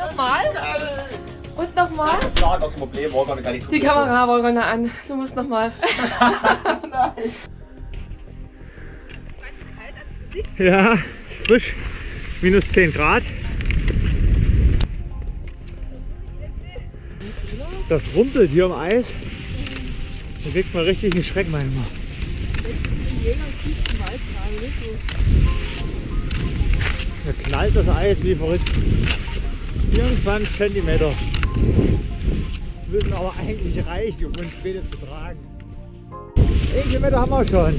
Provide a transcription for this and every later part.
nochmal. Und nochmal. Klar, gar kein Problem, war gar nicht Die Kamera war gar nicht an. Du musst nochmal. Ja, frisch. Minus 10 Grad. Das rumpelt hier im Eis. Da kriegt man richtig einen Schreck manchmal. Da knallt das Eis wie verrückt. 24 cm. Müssen aber eigentlich reichen, um uns später zu tragen. 1 Kilometer haben wir schon.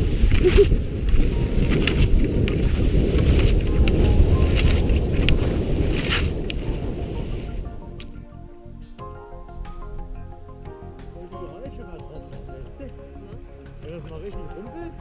Wenn das mal richtig rumpelt.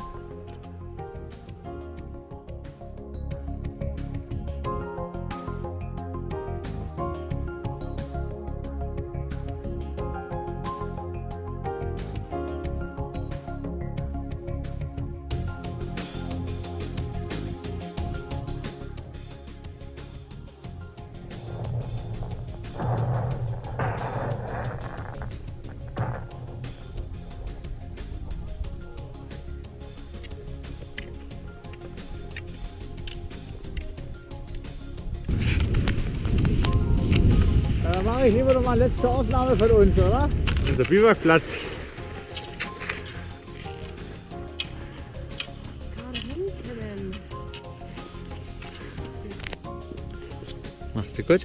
Dann mache ich lieber noch mal eine letzte Aufnahme von uns, oder? Unser Biwakplatz. Machst du gut?